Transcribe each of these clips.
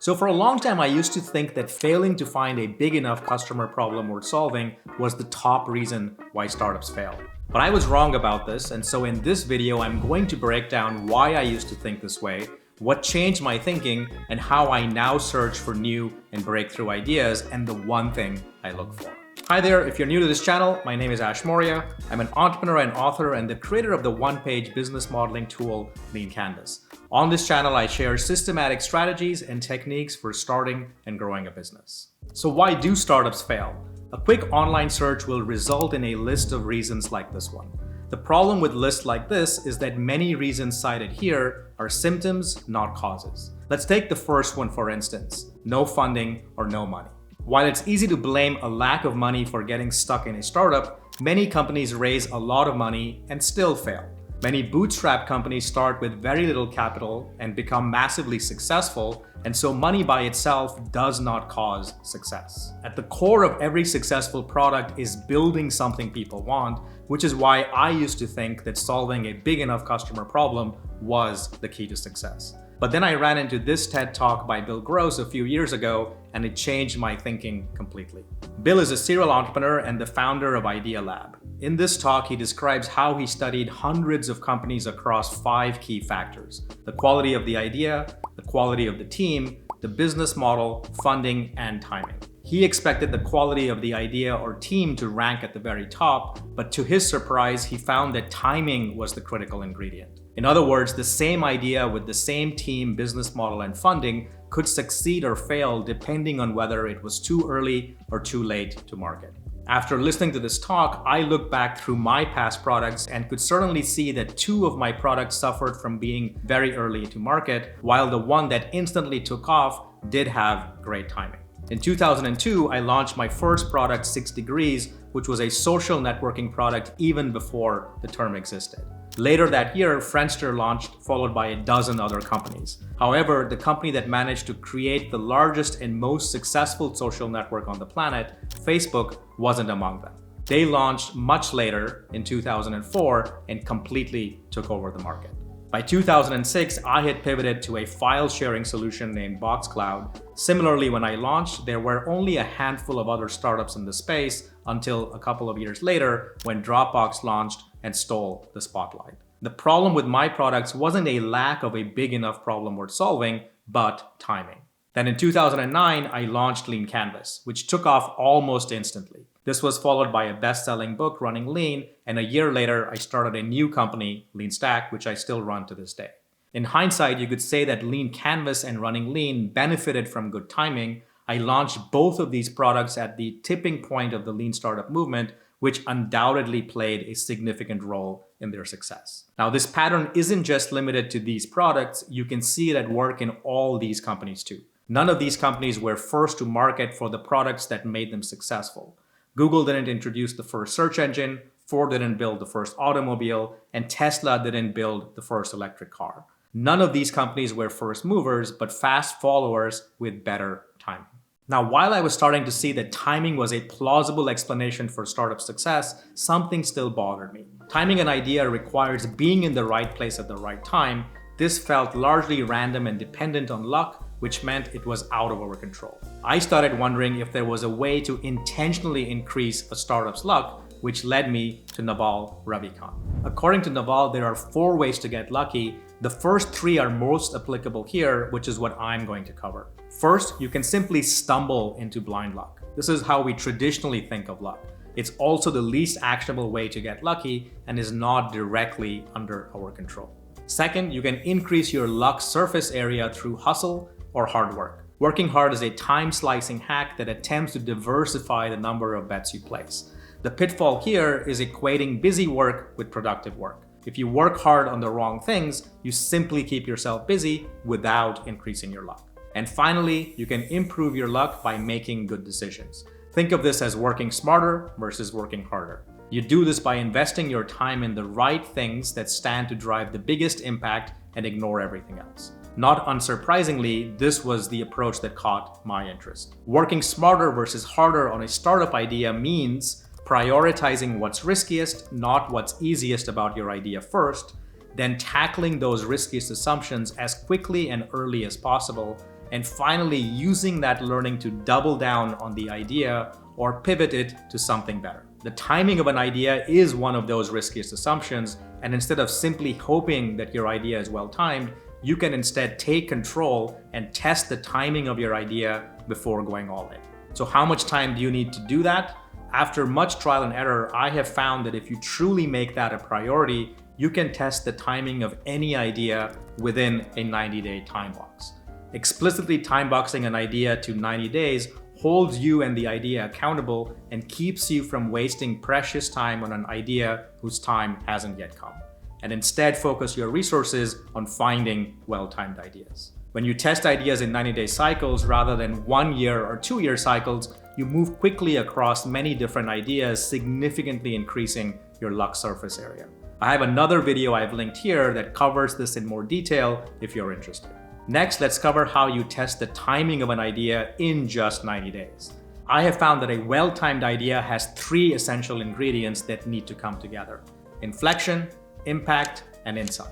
So for a long time, I used to think that failing to find a big enough customer problem worth solving was the top reason why startups fail. But I was wrong about this, and so in this video, I'm going to break down why I used to think this way, what changed my thinking, and how I now search for new and breakthrough ideas and the one thing I look for. Hi there, if you're new to this channel, my name is Ash Maurya. I'm an entrepreneur and author and the creator of the one-page business modeling tool, Lean Canvas. On this channel, I share systematic strategies and techniques for starting and growing a business. So why do startups fail? A quick online search will result in a list of reasons like this one. The problem with lists like this is that many reasons cited here are symptoms, not causes. Let's take the first one for instance, no funding or no money. While it's easy to blame a lack of money for getting stuck in a startup, many companies raise a lot of money and still fail. Many bootstrap companies start with very little capital and become massively successful, and so money by itself does not cause success. At the core of every successful product is building something people want, which is why I used to think that solving a big enough customer problem was the key to success. But then I ran into this TED Talk by Bill Gross a few years ago, and it changed my thinking completely. Bill is a serial entrepreneur and the founder of Idea Lab. In this talk, he describes how he studied hundreds of companies across 5 key factors: the quality of the idea, the quality of the team, the business model, funding, and timing. He expected the quality of the idea or team to rank at the very top, but to his surprise, he found that timing was the critical ingredient. In other words, the same idea with the same team, business model, and funding could succeed or fail depending on whether it was too early or too late to market. After listening to this talk, I looked back through my past products and could certainly see that 2 of my products suffered from being very early to market, while the one that instantly took off did have great timing. In 2002, I launched my first product, 6 Degrees, which was a social networking product even before the term existed. Later that year, Friendster launched, followed by a dozen other companies. However, the company that managed to create the largest and most successful social network on the planet, Facebook, wasn't among them. They launched much later in 2004 and completely took over the market. By 2006, I had pivoted to a file sharing solution named Boxcloud. Similarly, when I launched, there were only a handful of other startups in the space until a couple of years later when Dropbox launched and stole the spotlight. The problem with my products wasn't a lack of a big enough problem worth solving, but timing. Then in 2009, I launched Lean Canvas, which took off almost instantly. This was followed by a best-selling book, Running Lean, and a year later, I started a new company, Lean Stack, which I still run to this day. In hindsight, you could say that Lean Canvas and Running Lean benefited from good timing. I launched both of these products at the tipping point of the Lean startup movement, which undoubtedly played a significant role in their success. Now, this pattern isn't just limited to these products. You can see it at work in all these companies too. None of these companies were first to market for the products that made them successful. Google didn't introduce the first search engine, Ford didn't build the first automobile, and Tesla didn't build the first electric car. None of these companies were first movers, but fast followers with better timing. Now, while I was starting to see that timing was a plausible explanation for startup success, something still bothered me. Timing an idea requires being in the right place at the right time. This felt largely random and dependent on luck, which meant it was out of our control. I started wondering if there was a way to intentionally increase a startup's luck, which led me to Naval Ravikant. According to Naval, there are 4 ways to get lucky. The first 3 are most applicable here, which is what I'm going to cover. First, you can simply stumble into blind luck. This is how we traditionally think of luck. It's also the least actionable way to get lucky and is not directly under our control. Second, you can increase your luck surface area through hustle or hard work. Working hard is a time-slicing hack that attempts to diversify the number of bets you place. The pitfall here is equating busy work with productive work. If you work hard on the wrong things, you simply keep yourself busy without increasing your luck. And finally, you can improve your luck by making good decisions. Think of this as working smarter versus working harder. You do this by investing your time in the right things that stand to drive the biggest impact and ignore everything else. Not unsurprisingly, this was the approach that caught my interest. Working smarter versus harder on a startup idea means prioritizing what's riskiest, not what's easiest about your idea first, then tackling those riskiest assumptions as quickly and early as possible, and finally using that learning to double down on the idea or pivot it to something better. The timing of an idea is one of those riskiest assumptions, and instead of simply hoping that your idea is well-timed, you can instead take control and test the timing of your idea before going all in. So how much time do you need to do that? After much trial and error, I have found that if you truly make that a priority, you can test the timing of any idea within a 90-day time box. Explicitly time-boxing an idea to 90 days holds you and the idea accountable and keeps you from wasting precious time on an idea whose time hasn't yet come. And instead focus your resources on finding well-timed ideas. When you test ideas in 90-day cycles rather than 1 year or 2 year cycles, you move quickly across many different ideas, significantly increasing your luck surface area. I have another video I've linked here that covers this in more detail if you're interested. Next, let's cover how you test the timing of an idea in just 90 days. I have found that a well-timed idea has 3 essential ingredients that need to come together: inflection, impact, and insight.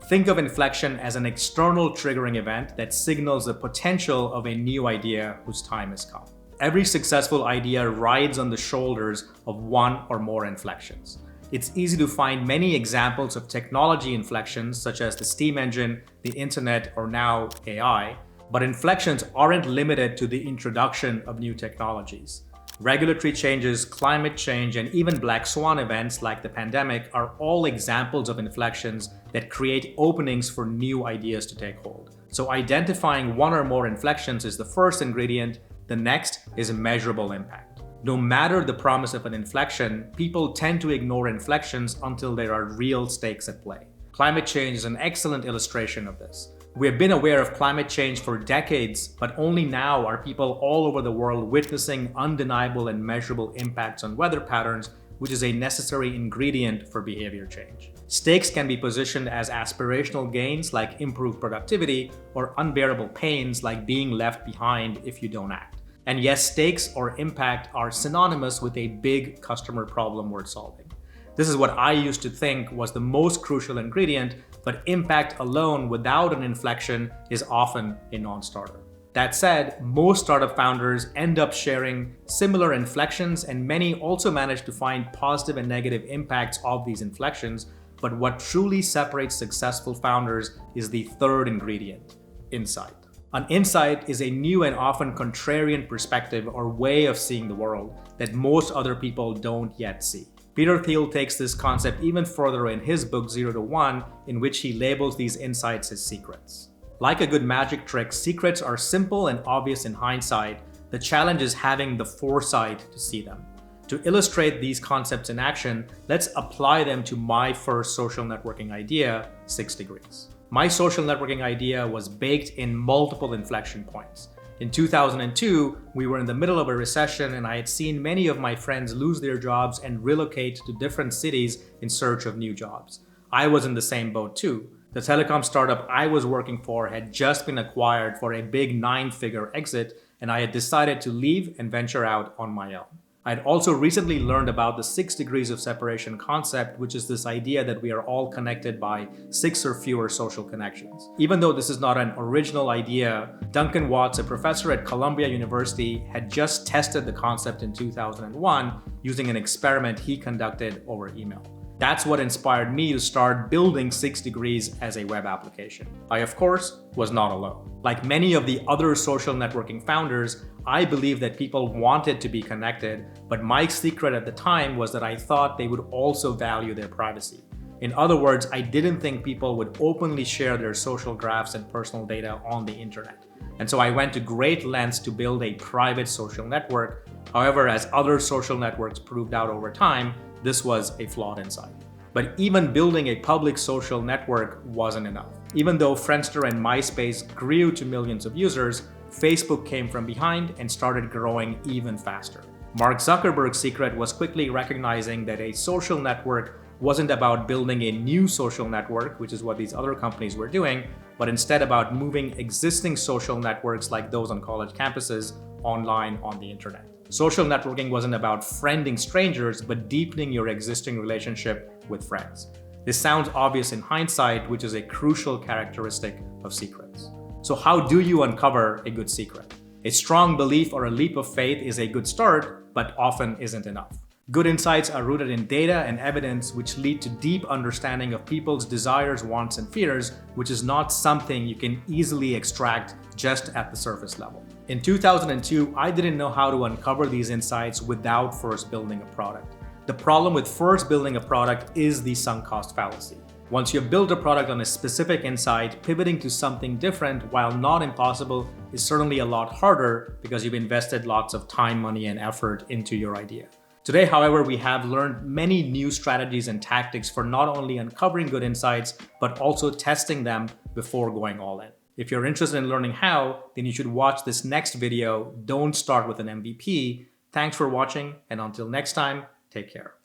Think of inflection as an external triggering event that signals the potential of a new idea whose time has come. Every successful idea rides on the shoulders of one or more inflections. It's easy to find many examples of technology inflections such as the steam engine, the internet, or now AI, but inflections aren't limited to the introduction of new technologies. Regulatory changes, climate change, and even black swan events like the pandemic are all examples of inflections that create openings for new ideas to take hold. So identifying one or more inflections is the first ingredient. The next is measurable impact. No matter the promise of an inflection, people tend to ignore inflections until there are real stakes at play. Climate change is an excellent illustration of this. We have been aware of climate change for decades, but only now are people all over the world witnessing undeniable and measurable impacts on weather patterns, which is a necessary ingredient for behavior change. Stakes can be positioned as aspirational gains like improved productivity, or unbearable pains like being left behind if you don't act. And yes, stakes or impact are synonymous with a big customer problem worth solving. This is what I used to think was the most crucial ingredient, but impact alone without an inflection is often a non-starter. That said, most startup founders end up sharing similar inflections, and many also manage to find positive and negative impacts of these inflections. But what truly separates successful founders is the third ingredient: insight. An insight is a new and often contrarian perspective or way of seeing the world that most other people don't yet see. Peter Thiel takes this concept even further in his book 0 to 1, in which he labels these insights as secrets. Like a good magic trick, secrets are simple and obvious in hindsight. The challenge is having the foresight to see them. To illustrate these concepts in action, let's apply them to my first social networking idea, 6 Degrees. My social networking idea was baked in multiple inflection points. In 2002, we were in the middle of a recession, and I had seen many of my friends lose their jobs and relocate to different cities in search of new jobs. I was in the same boat too. The telecom startup I was working for had just been acquired for a big 9-figure exit, and I had decided to leave and venture out on my own. I had also recently learned about the 6 degrees of separation concept, which is this idea that we are all connected by 6 or fewer social connections. Even though this is not an original idea, Duncan Watts, a professor at Columbia University, had just tested the concept in 2001 using an experiment he conducted over email. That's what inspired me to start building 6 Degrees as a web application. I, of course, was not alone. Like many of the other social networking founders, I believe that people wanted to be connected, but my secret at the time was that I thought they would also value their privacy. In other words, I didn't think people would openly share their social graphs and personal data on the internet. And so I went to great lengths to build a private social network. However, as other social networks proved out over time, this was a flawed insight. But even building a public social network wasn't enough. Even though Friendster and MySpace grew to millions of users, Facebook came from behind and started growing even faster. Mark Zuckerberg's secret was quickly recognizing that a social network wasn't about building a new social network, which is what these other companies were doing, but instead about moving existing social networks like those on college campuses online on the internet. Social networking wasn't about friending strangers, but deepening your existing relationship with friends. This sounds obvious in hindsight, which is a crucial characteristic of secrets. So how do you uncover a good secret? A strong belief or a leap of faith is a good start, but often isn't enough. Good insights are rooted in data and evidence, which lead to deep understanding of people's desires, wants, and fears, which is not something you can easily extract just at the surface level. In 2002, I didn't know how to uncover these insights without first building a product. The problem with first building a product is the sunk cost fallacy. Once you've built a product on a specific insight, pivoting to something different, while not impossible, is certainly a lot harder because you've invested lots of time, money, and effort into your idea. Today, however, we have learned many new strategies and tactics for not only uncovering good insights, but also testing them before going all in. If you're interested in learning how, then you should watch this next video. Don't start with an MVP. Thanks for watching, and until next time, take care.